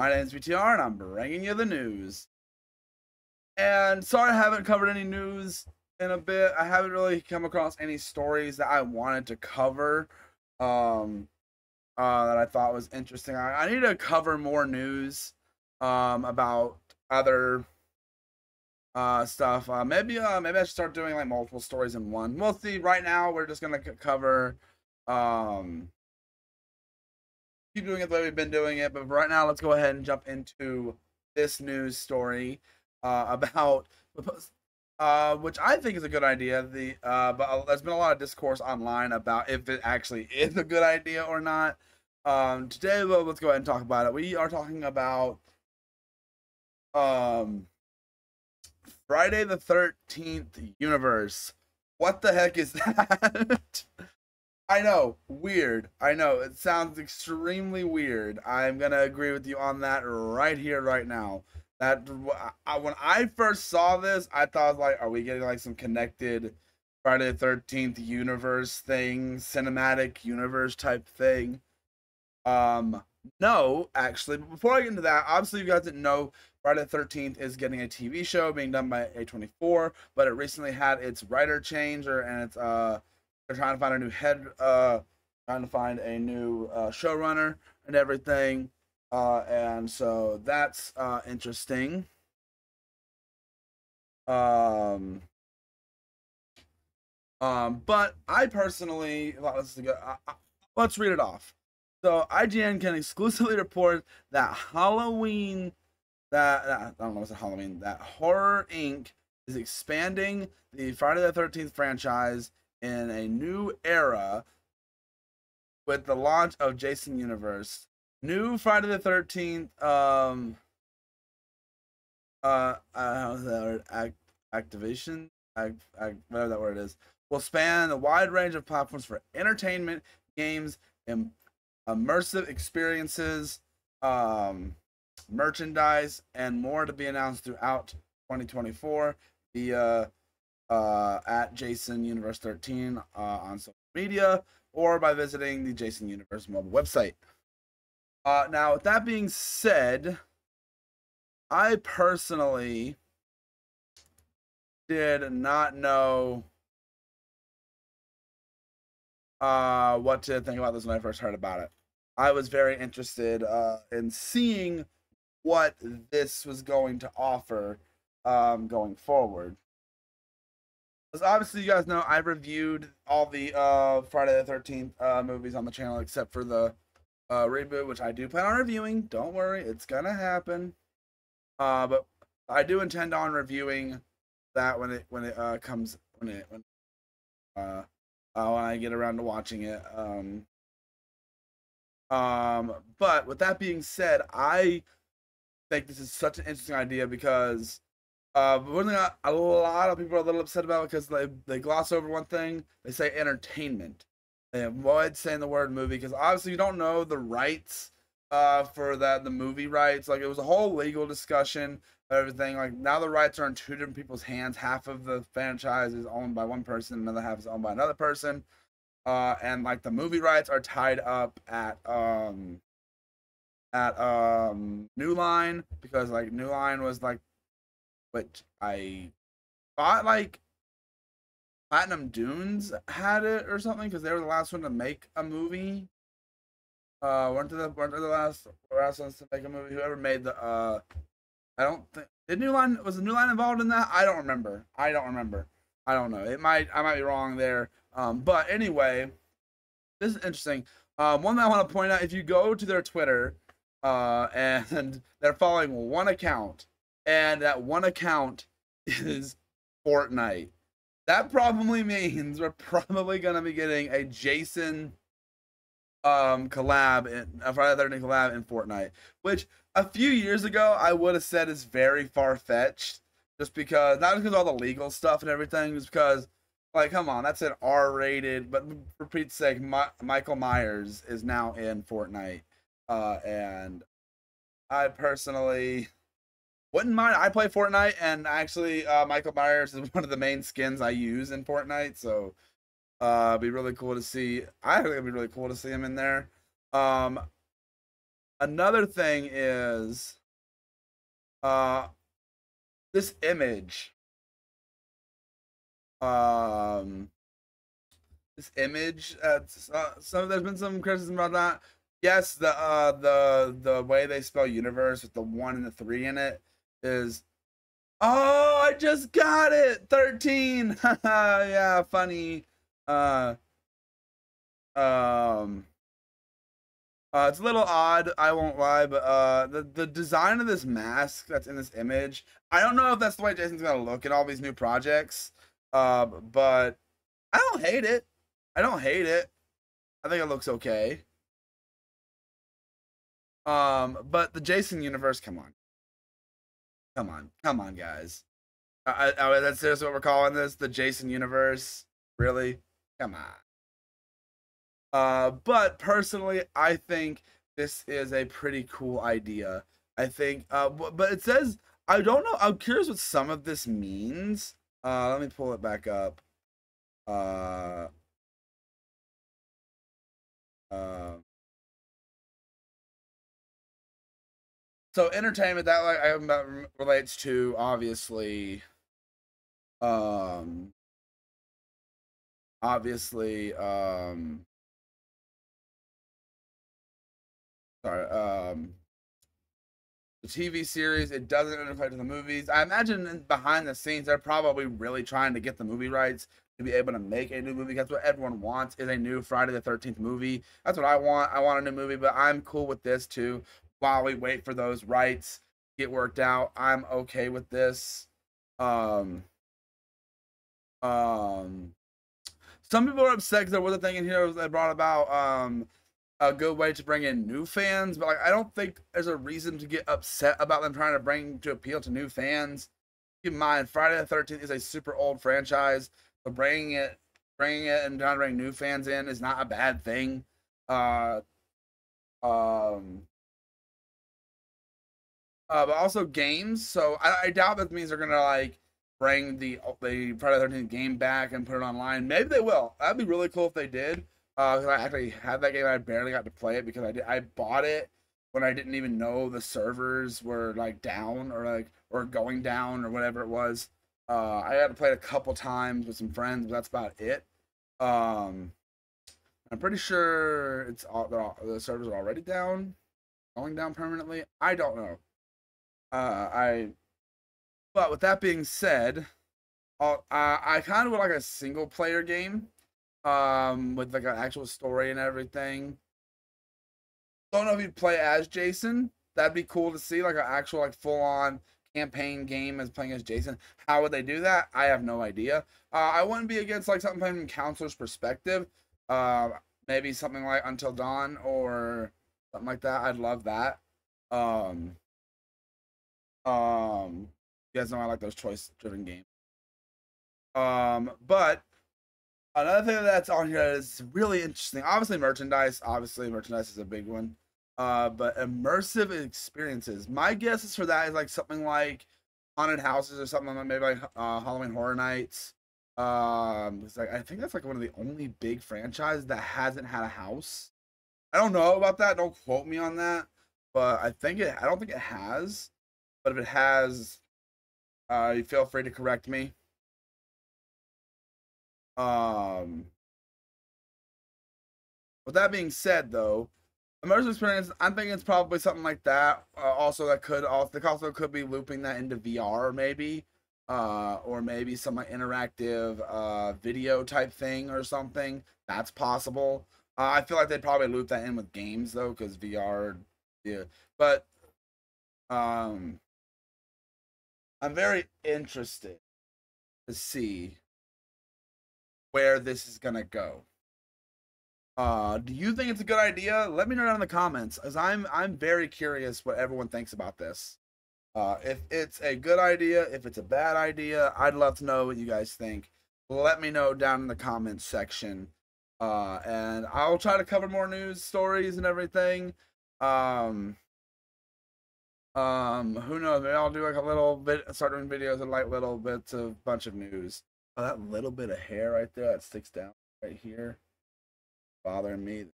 My name's VTR and I'm bringing you the news. And sorry I haven't covered any news in a bit. I haven't really come across any stories that I wanted to cover that I thought was interesting. I need to cover more news about other stuff. Maybe I should start doing like multiple stories in one. We'll see. Right now we're just gonna cover keep doing it the way we've been doing it, but right now let's go ahead and jump into this news story about which I think is a good idea. But there's been a lot of discourse online about if it actually is a good idea or not. Today, let's go ahead and talk about it. We are talking about Friday the 13th universe. What the heck is that? I know, weird. I know, it sounds extremely weird. I'm gonna agree with you on that right here, right now. That when I first saw this, I thought like, are we getting like some connected Friday the 13th universe thing, cinematic universe type thing? No, actually. But before I get into that, obviously you guys didn't know Friday the 13th is getting a TV show being done by A24, but it recently had its writer change, and it's they're trying to find a new head, trying to find a new showrunner and everything, and so that's interesting. But I personally thought this is a good. Let's read it off. So IGN can exclusively report that Halloween, I don't know what's Halloween, that Horror Inc. is expanding the Friday the 13th franchise in a new era with the launch of Jason Universe. New Friday the 13th, how's that word? Activation? Whatever that word is, will span a wide range of platforms for entertainment, games, and immersive experiences, merchandise, and more to be announced throughout 2024 via at Jason Universe 13 on social media or by visiting the Jason Universe mobile website. Now, with that being said, I personally did not know what to think about this when I first heard about it. I was very interested in seeing what this was going to offer going forward. As obviously, you guys know, I reviewed all the Friday the 13th movies on the channel except for the reboot, which I do plan on reviewing. Don't worry, it's gonna happen. But I do intend on reviewing that when I get around to watching it. But with that being said, I think this is such an interesting idea because one thing a lot of people are a little upset about because they gloss over one thing. They say entertainment. They avoid saying the word movie because obviously you don't know the rights for the movie rights. Like, it was a whole legal discussion of everything. Like, now the rights are in two different people's hands. Half of the franchise is owned by one person, another half is owned by another person. And like the movie rights are tied up at New Line, because like New Line was like, which I thought like Platinum Dunes had it or something because they were the last one to make a movie. Weren't they the last ones to make a movie? Whoever made the I don't think was the New Line involved in that? I don't remember. I don't know. I might be wrong there. But anyway, this is interesting. One thing I want to point out: if you go to their Twitter, and they're following one account, and that one account is Fortnite, that probably means we're probably gonna be getting a Jason collab, a Friday the 13th collab in Fortnite, which a few years ago I would have said is very far-fetched, just because, not because of all the legal stuff and everything, just because, like, come on, that's an R-rated, but for Pete's sake, Michael Myers is now in Fortnite, and I personally wouldn't mind. I play Fortnite, and actually, Michael Myers is one of the main skins I use in Fortnite, so it'd be really cool to see. I think it'd be really cool to see him in there. Another thing is this image. This image. There's been some criticism about that. Yes, the way they spell universe with the 1 and the 3 in it is. Oh, I just got it. 13. Yeah, funny. It's a little odd, I won't lie, but the design of this mask that's in this image, I don't know if that's the way Jason's gonna look in all these new projects. But I don't hate it. I don't hate it. I think it looks okay. But the Jason universe, come on. Come on, guys. That's seriously what we're calling this? The Jason universe? Really? Come on. But personally, I think this is a pretty cool idea. I think, but it says, I don't know. I'm curious what some of this means. Let me pull it back up. So entertainment that relates to obviously, um, obviously, sorry, the TV series. It doesn't interfere to the movies. I imagine behind the scenes they're probably really trying to get the movie rights to be able to make a new movie. That's what everyone wants, is a new Friday the 13th movie. That's what I want. I want a new movie, but I'm cool with this too. While we wait for those rights to get worked out, I'm okay with this. Some people are upset because there was a thing in here that brought about a good way to bring in new fans, but like I don't think there's a reason to get upset about them trying to appeal to new fans. Keep in mind, Friday the 13th is a super old franchise, so bringing it and trying to bring new fans in is not a bad thing. But also games. So I doubt that means they're gonna like bring the Friday the 13th game back and put it online. Maybe they will. That'd be really cool if they did. Because I actually had that game. I barely got to play it because I bought it when I didn't even know the servers were like down or going down or whatever it was. I had to play it a couple times with some friends, but that's about it. I'm pretty sure the servers are already down, going down permanently. I don't know. But with that being said, I kind of would like a single player game, with like an actual story and everything. Don't know if you'd play as Jason. That'd be cool to see, like an actual like full on campaign game as playing as Jason. How would they do that? I have no idea. I wouldn't be against like something playing from Counselor's perspective. Maybe something like Until Dawn or something like that. I'd love that. Um, you guys know I like those choice driven games. But another thing that's on here is really interesting. Obviously, merchandise. Obviously, merchandise is a big one. But immersive experiences. My guess is for that is like something like haunted houses or something like maybe like Halloween Horror Nights. It's like I think that's like one of the only big franchises that hasn't had a house. I don't know about that. Don't quote me on that. But I think it. I don't think it has. But if it has, you feel free to correct me. Um, with that being said, though, immersive experience, I'm thinking it's probably something like that. Also, could be looping that into VR, maybe, or maybe some like interactive video type thing or something. That's possible. I feel like they'd probably loop that in with games though, because VR, yeah. But um, I'm very interested to see where this is gonna go. Do you think it's a good idea? Let me know down in the comments, as I'm very curious what everyone thinks about this. If it's a good idea, if it's a bad idea, I'd love to know what you guys think. Let me know down in the comments section. And I'll try to cover more news stories and everything. Who knows? Maybe I'll do like a little bit, start doing videos and like little bits of bunch of news. Oh, that little bit of hair right there that sticks down right here, bothering me.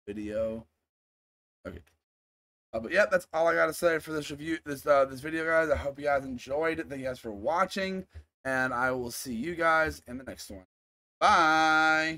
Video. Okay. But yeah, that's all I gotta say for this review, this video, guys. I hope you guys enjoyed it. Thank you guys for watching, and I will see you guys in the next one. Bye.